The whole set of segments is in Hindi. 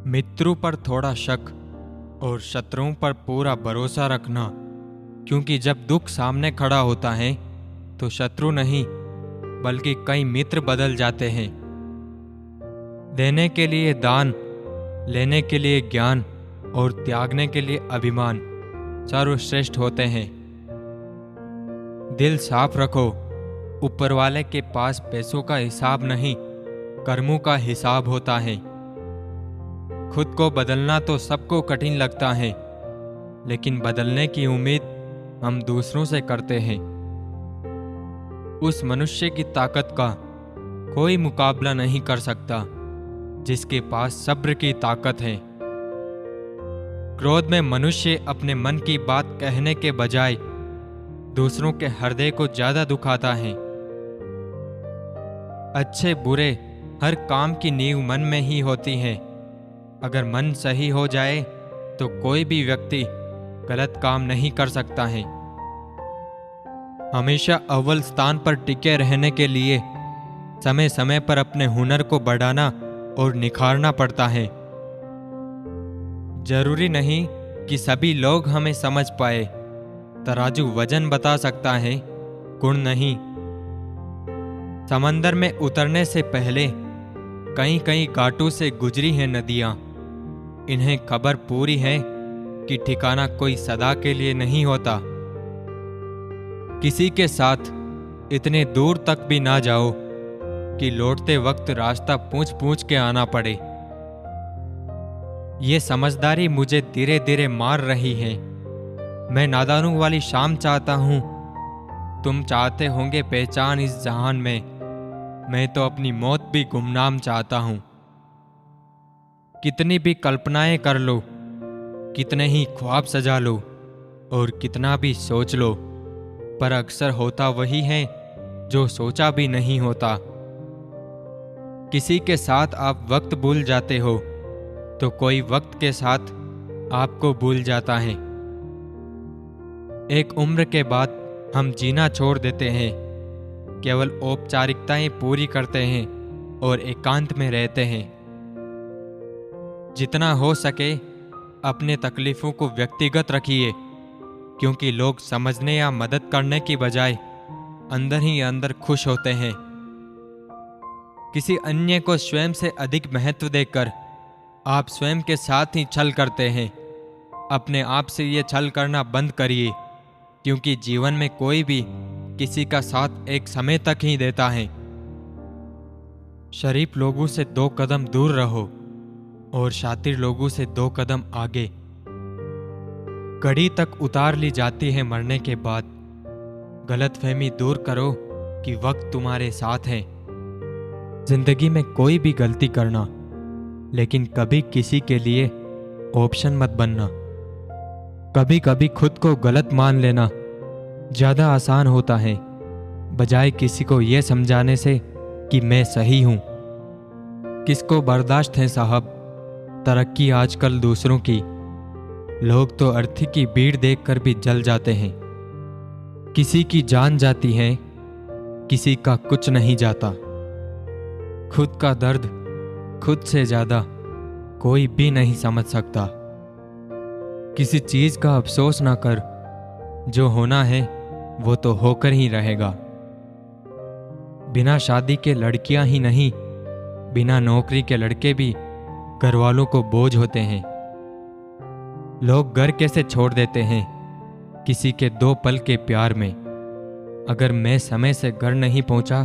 मित्रों पर थोड़ा शक और शत्रुओं पर पूरा भरोसा रखना, क्योंकि जब दुख सामने खड़ा होता है तो शत्रु नहीं बल्कि कई मित्र बदल जाते हैं। देने के लिए दान, लेने के लिए ज्ञान और त्यागने के लिए अभिमान सर्वश्रेष्ठ होते हैं। दिल साफ रखो, ऊपर वाले के पास पैसों का हिसाब नहीं, कर्मों का हिसाब होता है। खुद को बदलना तो सबको कठिन लगता है, लेकिन बदलने की उम्मीद हम दूसरों से करते हैं। उस मनुष्य की ताकत का कोई मुकाबला नहीं कर सकता जिसके पास सब्र की ताकत है। क्रोध में मनुष्य अपने मन की बात कहने के बजाय दूसरों के हृदय को ज्यादा दुखाता है। अच्छे बुरे हर काम की नींव मन में ही होती है। अगर मन सही हो जाए तो कोई भी व्यक्ति गलत काम नहीं कर सकता है। हमेशा अव्वल स्थान पर टिके रहने के लिए समय समय पर अपने हुनर को बढ़ाना और निखारना पड़ता है। जरूरी नहीं कि सभी लोग हमें समझ पाए। तराजू वजन बता सकता है, गुण नहीं। समंदर में उतरने से पहले कई कई घाटों से गुजरी हैं नदियां। इन्हें खबर पूरी है कि ठिकाना कोई सदा के लिए नहीं होता। किसी के साथ इतने दूर तक भी ना जाओ कि लौटते वक्त रास्ता पूछ पूछ के आना पड़े। ये समझदारी मुझे धीरे धीरे मार रही है। मैं नादानों वाली शाम चाहता हूं, तुम चाहते होंगे पहचान इस जहान में। मैं तो अपनी मौत भी गुमनाम चाहता हूं। कितनी भी कल्पनाएं कर लो, कितने ही ख्वाब सजा लो और कितना भी सोच लो, पर अक्सर होता वही है जो सोचा भी नहीं होता। किसी के साथ आप वक्त भूल जाते हो तो कोई वक्त के साथ आपको भूल जाता है। एक उम्र के बाद हम जीना छोड़ देते हैं, केवल औपचारिकताएं पूरी करते हैं और एकांत में रहते हैं। जितना हो सके अपने तकलीफों को व्यक्तिगत रखिए, क्योंकि लोग समझने या मदद करने की बजाय अंदर ही अंदर खुश होते हैं। किसी अन्य को स्वयं से अधिक महत्व देकर आप स्वयं के साथ ही छल करते हैं। अपने आप से ये छल करना बंद करिए, क्योंकि जीवन में कोई भी किसी का साथ एक समय तक ही देता है। शरीफ लोगों से 2 कदम दूर रहो और शातिर लोगों से 2 कदम आगे। घड़ी तक उतार ली जाती है मरने के बाद। गलतफहमी दूर करो कि वक्त तुम्हारे साथ है। जिंदगी में कोई भी गलती करना, लेकिन कभी किसी के लिए ऑप्शन मत बनना। कभी कभी खुद को गलत मान लेना ज्यादा आसान होता है, बजाय किसी को यह समझाने से कि मैं सही हूं। किसको बर्दाश्त है साहब तरक्की आजकल दूसरों की। लोग तो अर्थी की भीड़ देखकर भी जल जाते हैं। किसी की जान जाती है, किसी का कुछ नहीं जाता। खुद का दर्द खुद से ज्यादा कोई भी नहीं समझ सकता। किसी चीज का अफसोस ना कर, जो होना है वो तो होकर ही रहेगा। बिना शादी के लड़कियां ही नहीं, बिना नौकरी के लड़के भी घर वालों को बोझ होते हैं। लोग घर कैसे छोड़ देते हैं किसी के 2 पल के प्यार में। अगर मैं समय से घर नहीं पहुंचा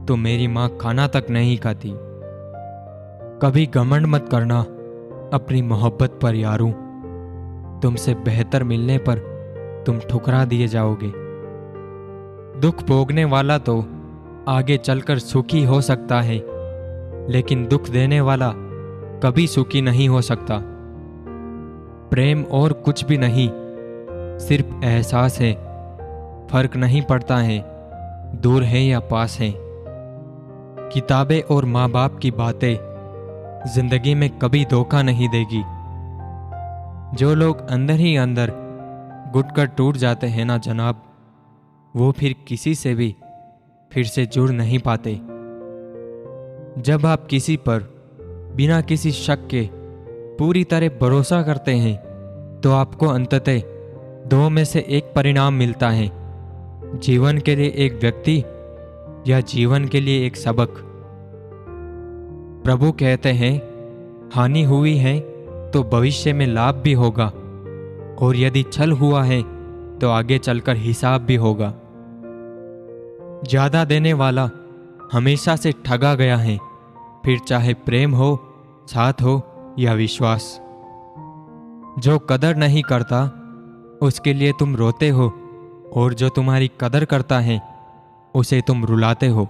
तो मेरी मां खाना तक नहीं खाती। कभी घमंड मत करना अपनी मोहब्बत पर यारों। तुमसे बेहतर मिलने पर तुम ठुकरा दिए जाओगे। दुख भोगने वाला तो आगे चलकर सुखी हो सकता है, लेकिन दुख देने वाला कभी सुखी नहीं हो सकता। प्रेम और कुछ भी नहीं, सिर्फ एहसास है। फर्क नहीं पड़ता है दूर है या पास है। किताबें और माँ बाप की बातें जिंदगी में कभी धोखा नहीं देगी। जो लोग अंदर ही अंदर घुट कर टूट जाते हैं ना जनाब, वो फिर किसी से भी फिर से जुड़ नहीं पाते। जब आप किसी पर बिना किसी शक के पूरी तरह भरोसा करते हैं तो आपको अंततः दो में से एक परिणाम मिलता है, जीवन के लिए एक व्यक्ति या जीवन के लिए एक सबक। प्रभु कहते हैं, हानि हुई है तो भविष्य में लाभ भी होगा, और यदि छल हुआ है तो आगे चलकर हिसाब भी होगा। ज्यादा देने वाला हमेशा से ठगा गया है, फिर चाहे प्रेम हो, साथ हो या विश्वास। जो कदर नहीं करता उसके लिए तुम रोते हो, और जो तुम्हारी कदर करता है उसे तुम रुलाते हो।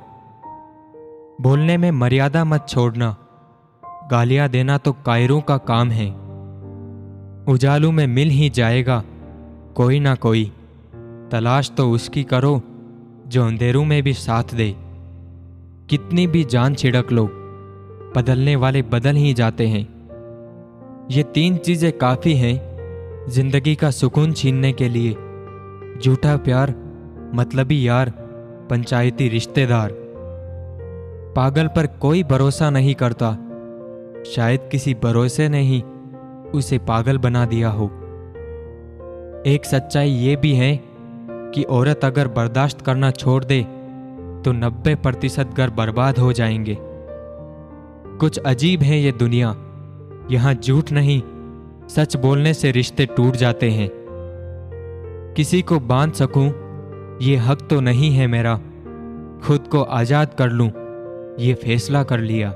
बोलने में मर्यादा मत छोड़ना, गालियां देना तो कायरों का काम है। उजालू में मिल ही जाएगा कोई ना कोई, तलाश तो उसकी करो जो अंधेरों में भी साथ दे। कितनी भी जान छिड़क लो, बदलने वाले बदल ही जाते हैं। ये 3 चीजें काफी हैं जिंदगी का सुकून छीनने के लिए: झूठा प्यार, मतलबी यार, पंचायती रिश्तेदार। पागल पर कोई भरोसा नहीं करता, शायद किसी भरोसे ने ही उसे पागल बना दिया हो। एक सच्चाई ये भी है कि औरत अगर बर्दाश्त करना छोड़ दे तो 90% घर बर्बाद हो जाएंगे। कुछ अजीब है ये दुनिया, यहां झूठ नहीं, सच बोलने से रिश्ते टूट जाते हैं। किसी को बांध सकूं ये हक तो नहीं है मेरा, खुद को आजाद कर लूं ये फैसला कर लिया।